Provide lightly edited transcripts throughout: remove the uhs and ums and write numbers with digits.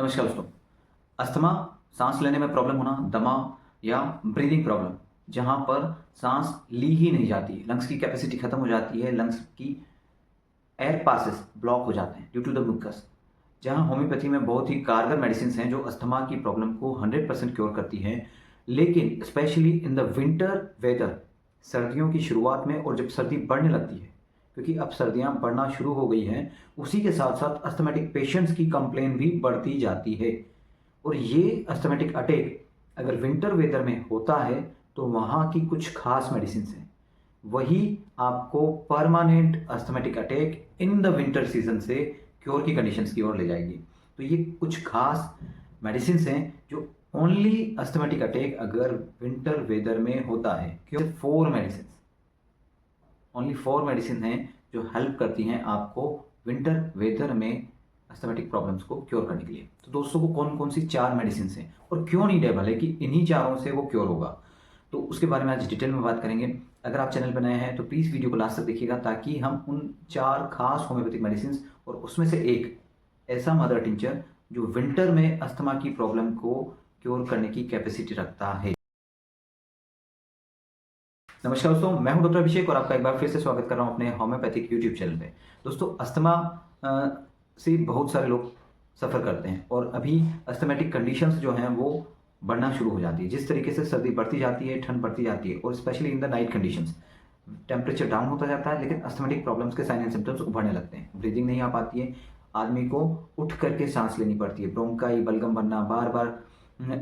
नमस्कार दोस्तों। अस्थमा सांस लेने में प्रॉब्लम होना, दमा या ब्रीदिंग प्रॉब्लम, जहां पर सांस ली ही नहीं जाती, लंग्स की कैपेसिटी खत्म हो जाती है, लंग्स की एयर पासेस ब्लॉक हो जाते हैं ड्यू टू द म्यूकस। जहां होम्योपैथी में बहुत ही कारगर मेडिसिन हैं जो अस्थमा की प्रॉब्लम को 100% क्योर करती हैं, लेकिन specially in the winter weather, सर्दियों की शुरुआत में और जब सर्दी बढ़ने लगती है, क्योंकि अब सर्दियां बढ़ना शुरू हो गई हैं, उसी के साथ साथ अस्थमेटिक पेशेंट्स की कंप्लेन भी बढ़ती जाती है। और ये अस्थमेटिक अटैक अगर विंटर वेदर में होता है तो वहाँ की कुछ खास मेडिसिन हैं, वही आपको permanent asthmatic attack in the winter season से क्योर की कंडीशंस की ओर ले जाएगी। तो ये कुछ खास मेडिसिन हैं जो ओनली अस्थमेटिक अटैक अगर विंटर वेदर में होता है। क्यों? 4 मेडिसिन, ओनली 4 मेडिसिन हैं जो हेल्प करती हैं आपको विंटर वेदर में अस्थमेटिक प्रॉब्लम्स को क्योर करने के लिए। तो दोस्तों, को कौन कौन सी 4 मेडिसिन हैं और क्यों नीडेबल है कि इन्हीं चारों से वो क्योर होगा, तो उसके बारे में आज डिटेल में बात करेंगे। अगर आप चैनल पर नए हैं तो प्लीज़ वीडियो को लास्ट तक देखिएगा, ताकि हम उन 4 खास होम्योपैथिक मेडिसिन और उसमें से एक ऐसा मदर टिंचर जो विंटर में अस्थमा की प्रॉब्लम को क्योर करने की कैपेसिटी रखता है। नमस्कार दोस्तों, मैं हूं डॉक्टर अभिषेक और आपका एक बार फिर से स्वागत कर रहा हूं अपने होम्योपैथिक यूट्यूब चैनल पे। दोस्तों, अस्थमा से बहुत सारे लोग सफ़र करते हैं और अभी अस्थमेटिक कंडीशंस जो हैं वो बढ़ना शुरू हो जाती है। जिस तरीके से सर्दी बढ़ती जाती है, ठंड बढ़ती जाती है, और especially in the night conditions temperature down होता जाता है, लेकिन अस्थमेटिक प्रॉब्लम्स के साइन एंड सिम्टम्स उभरने लगते हैं। ब्रीदिंग नहीं आ पाती है, आदमी को उठ करके सांस लेनी पड़ती है, ब्रोंकाई बलगम बनना, बार बार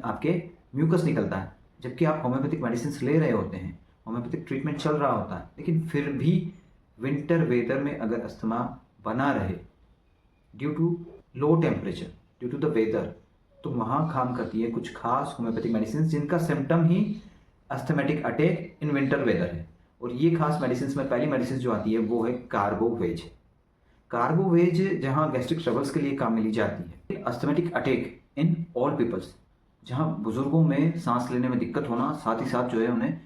आपके म्यूकस निकलता है, जबकि आप होम्योपैथिक मेडिसिन ले रहे होते हैं, होम्योपैथिक ट्रीटमेंट चल रहा होता है, लेकिन फिर भी विंटर वेदर में अगर अस्थमा बना रहे due to low temperature, due to the weather, तो वहाँ काम करती है कुछ खास होम्योपैथिक मेडिसिन जिनका सिम्टम ही asthmatic attack in winter weather है। और ये खास मेडिसिन में पहली मेडिसिन जो आती है वो है कार्बोवेज। कार्बोवेज जहाँ गैस्ट्रिक ट्रबल्स के लिए काम में ली जाती है। Asthmatic attack in all peoples, जहाँ बुजुर्गों में सांस लेने में दिक्कत होना, साथ ही साथ जो है उन्हें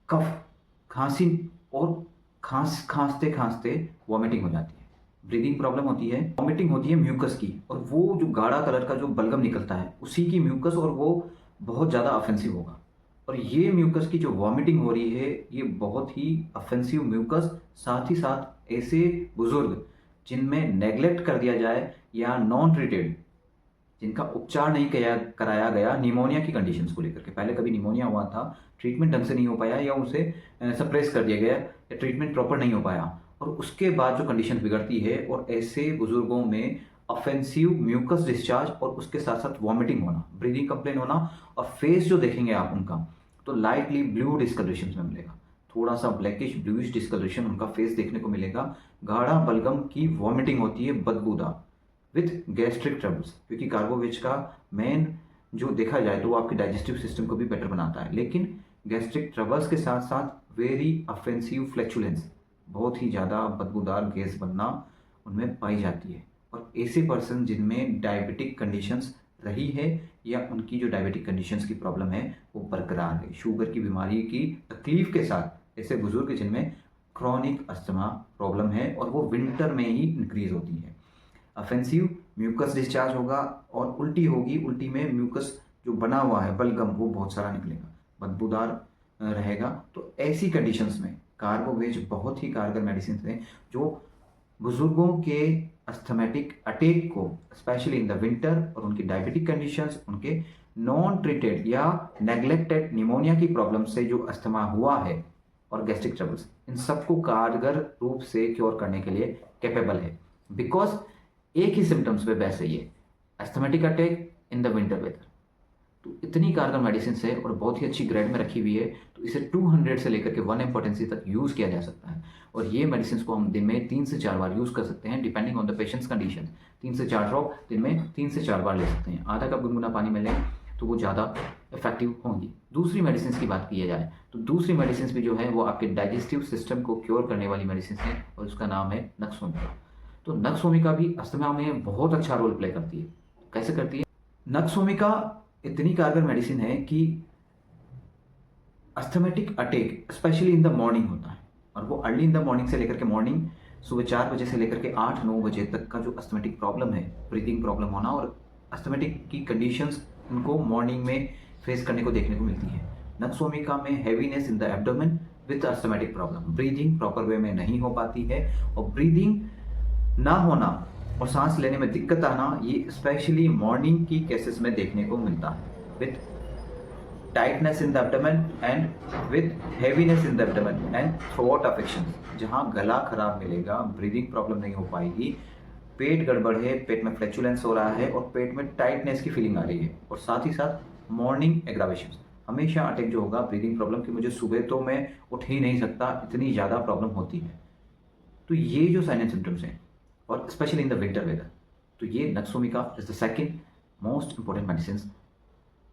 कफ, खांसी और खांसते खांसते वॉमिटिंग हो जाती है, ब्रीदिंग प्रॉब्लम होती है, वॉमिटिंग होती है म्यूकस की, और वो जो गाढ़ा कलर का जो बलगम निकलता है उसी की म्यूकस, और वो बहुत ज़्यादा ऑफेंसिव होगा। और ये म्यूकस की जो वॉमिटिंग हो रही है ये बहुत ही ऑफेंसिव म्यूकस, साथ ही साथ ऐसे बुजुर्ग जिनमें नेग्लेक्ट कर दिया जाए या नॉन ट्रीटेड, जिनका उपचार नहीं कराया गया निमोनिया की कंडीशंस को लेकर के, पहले कभी निमोनिया हुआ था, ट्रीटमेंट ढंग से नहीं हो पाया या उसे सप्रेस कर दिया गया या ट्रीटमेंट प्रॉपर नहीं हो पाया, और उसके बाद जो कंडीशन बिगड़ती है, और ऐसे बुजुर्गों में ऑफेंसिव म्यूकस डिस्चार्ज और उसके साथ साथ वॉमिटिंग होना, ब्रीदिंग कंप्लेन होना, और फेस जो देखेंगे आप उनका तो लाइटली ब्लू डिस्कलरेशन में मिलेगा, थोड़ा सा ब्लैकिश ब्लूइश डिस्कलरेशन उनका फेस देखने को मिलेगा। गाढ़ा बलगम की वॉमिटिंग होती है, बदबूदार, विथ गैस्ट्रिक ट्रबल्स, क्योंकि कार्बोवेज का मेन जो देखा जाए तो वो आपके डाइजेस्टिव सिस्टम को भी बेटर बनाता है, लेकिन गैस्ट्रिक ट्रबल्स के साथ साथ वेरी ऑफेंसिव फ्लैचुलेंस, बहुत ही ज़्यादा बदबूदार गैस बनना उनमें पाई जाती है। और ऐसे पर्सन जिनमें डायबिटिक कंडीशंस रही है या उनकी जो डायबिटिक कंडीशंस की प्रॉब्लम है वो बरकरार है, शुगर की बीमारी की तकलीफ के साथ, ऐसे बुजुर्ग जिनमें क्रॉनिक अस्थमा प्रॉब्लम है और वो विंटर में ही इंक्रीज होती है, ऑफेंसिव म्यूकस डिस्चार्ज होगा और उल्टी होगी, उल्टी में म्यूकस जो बना हुआ है बलगम वो बहुत सारा निकलेगा, बदबूदार रहेगा। तो ऐसी कंडीशंस में कार्बोवेज बहुत ही कारगर मेडिसिन है जो बुजुर्गों के अस्थमेटिक अटैक को, स्पेशली इन द विंटर, और उनकी डायबिटिक कंडीशंस, उनके नॉन ट्रीटेड या नेग्लेक्टेड निमोनिया की प्रॉब्लम से जो अस्थमा हुआ है और गैस्ट्रिक ट्रबल्स, इन सबको कारगर रूप से क्योर करने के लिए कैपेबल है। बिकॉज एक ही सिम्टम्स पे बहस है ये, asthmatic attack in the winter weather. तो इतनी कारगर मेडिसिन है और बहुत ही अच्छी ग्रेड में रखी हुई है, तो इसे 200 से लेकर के 1 पोटेंसी तक यूज़ किया जा सकता है। और ये मेडिसिन को हम दिन में 3 से 4 बार यूज़ कर सकते हैं, depending on the patients condition. 3 से 4 ड्रॉप दिन में 3 से 4 बार ले सकते हैं। आधा कप गुनगुना पानी में लें तो वो ज़्यादा इफेक्टिव होंगी। दूसरी मेडिसिन की बात की जाए तो दूसरी मेडिसिन भी जो है वो आपके डाइजेस्टिव सिस्टम को क्योर करने वाली मेडिसिन है, और उसका नाम है नक्सोमिका। तो नक्सोमिका भी अस्थमा में बहुत अच्छा रोल प्ले करती है। कैसे करती है? नक्सोमिका इतनी कारगर मेडिसिन है कि asthmatic attack specially in the morning होता है, और वो अर्ली इन द मॉर्निंग से लेकर के सुबह 4 बजे से लेकर के 8-9 बजे तक का जो अस्थमेटिक प्रॉब्लम है, ब्रीथिंग प्रॉब्लम होना और अस्थमेटिक की कंडीशंस उनको मॉर्निंग में फेस करने को देखने को मिलती है। नक्सोमिका में heaviness in the abdomen with asthmatic problem, breathing proper way में नहीं हो पाती है और ब्रीदिंग ना होना और सांस लेने में दिक्कत आना, ये स्पेशली मॉर्निंग की केसेस में देखने को मिलता है with tightness in the abdomen and with heaviness in the abdomen and throat affection. जहाँ गला खराब मिलेगा, ब्रीदिंग प्रॉब्लम नहीं हो पाएगी, पेट गड़बड़ है, पेट में फ्लैचुलेंस हो रहा है और पेट में टाइटनेस की फीलिंग आ रही है और साथ ही साथ मॉर्निंग एग्रावेशन, हमेशा अटैक जो होगा ब्रीदिंग प्रॉब्लम की, मुझे सुबह तो मैं उठ ही नहीं सकता, इतनी ज़्यादा प्रॉब्लम होती है। तो ये जो साइन एंड सिम्टम्स हैं और especially in the winter weather, तो ये nux vomica is the second most important medicine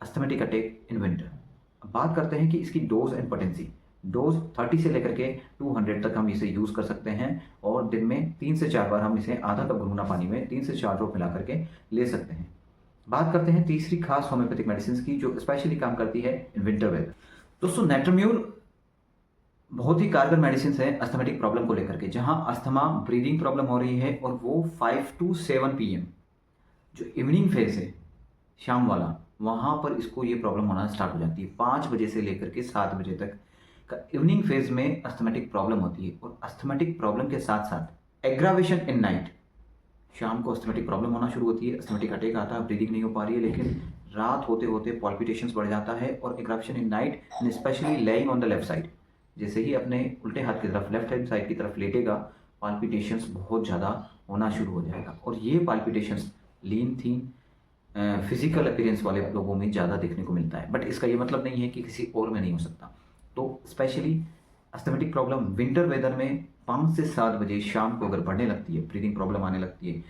asthmatic attack in winter. अब बात करते हैं कि इसकी डोज एंड पोटेंसी। डोज 30 से लेकर के 200 तक हम इसे यूज़ कर सकते हैं और दिन में 3 से 4 बार हम इसे आधा कप गुनगुना पानी में 3 से 4 ड्रॉप मिला करके ले सकते हैं। बात करते हैं तीसरी खास होम्योपैथिक मेडिसिन की जो स्पेशली काम करती है इन विंटर वेदर। दोस्तों नेट्रोम्यूर बहुत ही कारगर मेडिसिन है अस्थमेटिक प्रॉब्लम को लेकर के, जहां अस्थमा ब्रीदिंग प्रॉब्लम हो रही है और वो 5 to 7 PM जो इवनिंग फेज है शाम वाला, वहाँ पर इसको ये प्रॉब्लम होना स्टार्ट हो जाती है। 5 बजे से लेकर के 7 बजे तक का इवनिंग फेज में अस्थमेटिक प्रॉब्लम होती है और अस्थमेटिक प्रॉब्लम के साथ साथ एग्रावेशन इन नाइट, शाम को अस्थमेटिक प्रॉब्लम होना शुरू होती है, अस्थमेटिक अटैक आता है, ब्रीदिंग नहीं हो पा रही है, लेकिन रात होते होते पॉल्पिटेशंस बढ़ जाता है और aggravation in night and specially laying on the left side, जैसे ही अपने उल्टे हाथ की तरफ लेफ्ट हैंड साइड की तरफ लेटेगा, पाल्पिटेशंस बहुत ज़्यादा होना शुरू हो जाएगा और ये पाल्पिटेशंस लीन थीन फिजिकल अपीयरेंस वाले लोगों में ज़्यादा देखने को मिलता है, बट इसका ये मतलब नहीं है कि किसी और में नहीं हो सकता। तो specially asthmatic problem winter weather में 5 से 7 बजे शाम को अगर बढ़ने लगती है, ब्रीदिंग प्रॉब्लम आने लगती है,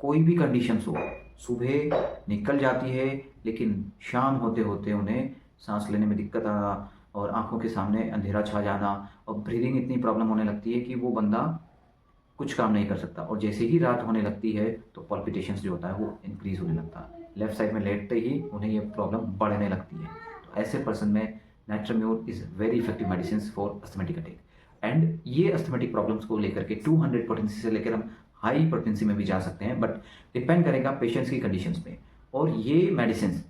कोई भी कंडीशंस हो, सुबह निकल जाती है लेकिन शाम होते होते उन्हें सांस लेने में दिक्कत आना और आंखों के सामने अंधेरा छा जाना और ब्रीदिंग इतनी प्रॉब्लम होने लगती है कि वो बंदा कुछ काम नहीं कर सकता और जैसे ही रात होने लगती है तो पल्पिटेशंस जो होता है वो इंक्रीज होने लगता है, लेफ्ट साइड में लेटते ही उन्हें ये प्रॉब्लम बढ़ने लगती है। तो ऐसे पर्सन में नेट्रोम्यूर is very effective medicine for asthmatic attack and ये अस्थमेटिक प्रॉब्लम्स को लेकर के 200 पोटेंसी से लेकर हम हाई पोटेंसी में भी जा सकते हैं, बट डिपेंड करेगा पेशेंट्स की कंडीशंस पे। और ये मेडिसिन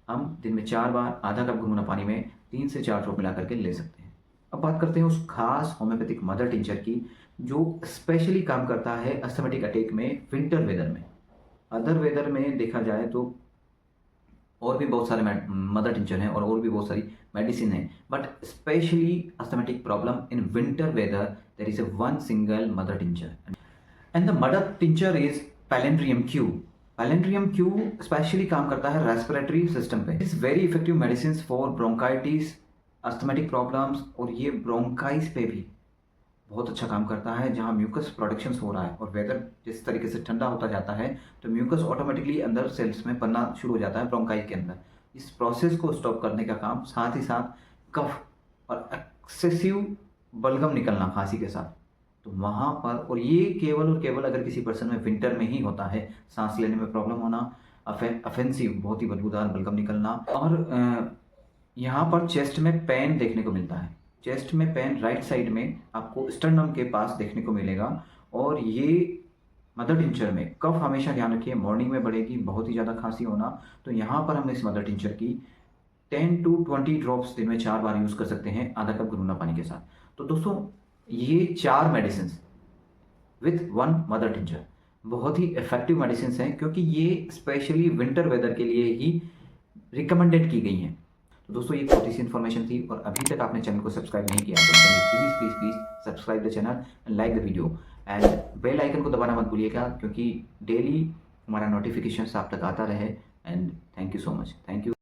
हम दिन में 4 बार आधा कप गुनगुना पानी में 3 से 4 ड्रॉप मिला करके ले सकते हैं। अब बात करते हैं उस खास होम्योपैथिक मदर टिंचर की जो स्पेशली काम करता है अस्थमेटिक अटैक में विंटर वेदर में। अदर वेदर में देखा जाए तो और भी बहुत सारे मदर टिंचर हैं और भी बहुत सारी मेडिसिन है, but especially asthmatic problem in winter weather there is one single mother tincture and the mother tincture is phellandrium Q. Phellandrium Q especially काम करता है रेस्पिरेटरी सिस्टम पे। It's very effective medicine for bronchitis, asthmatic problems और ये ब्रोंकाइस पे भी बहुत अच्छा काम करता है, जहाँ म्यूकस प्रोडक्शन हो रहा है और वेदर जिस तरीके से ठंडा होता जाता है तो म्यूकस ऑटोमेटिकली अंदर सेल्स में बनना शुरू हो जाता है ब्रोंकाई के अंदर। इस प्रोसेस को स्टॉप करने का काम, साथ ही साथ कफ और एक्सेसिव बलगम निकलना खांसी के साथ, तो वहाँ पर, और ये केवल और केवल अगर किसी पर्सन में विंटर में ही होता है, सांस लेने में प्रॉब्लम होना, अफेंसिव बहुत ही बदबूदार बलगम निकलना और यहाँ पर चेस्ट में पेन देखने को मिलता है। चेस्ट में पेन राइट साइड में आपको स्टर्नम के पास देखने को मिलेगा और ये मदर टिंचर में कफ हमेशा ध्यान रखिए मॉर्निंग में बढ़ेगी, बहुत ही ज़्यादा खांसी होना, तो यहाँ पर हम इस मदर टिंचर की 10 to 20 ड्रॉप्स दिन में 4 बार यूज़ कर सकते हैं आधा कप गुनगुना पानी के साथ। तो दोस्तों ये 4 मेडिसिन विथ 1 मदर टिंचर बहुत ही इफेक्टिव मेडिसिन हैं, क्योंकि ये स्पेशली विंटर वेदर के लिए ही रिकमेंडेड की गई हैं। तो दोस्तों ये छोटी सी इन्फॉर्मेशन थी और अभी तक आपने चैनल को सब्सक्राइब नहीं किया तो please subscribe the channel and like the video and bell icon को दबाना मत भूलिएगा, क्योंकि डेली हमारा नोटिफिकेशन आप तक आता रहे। And thank you so much, thank you.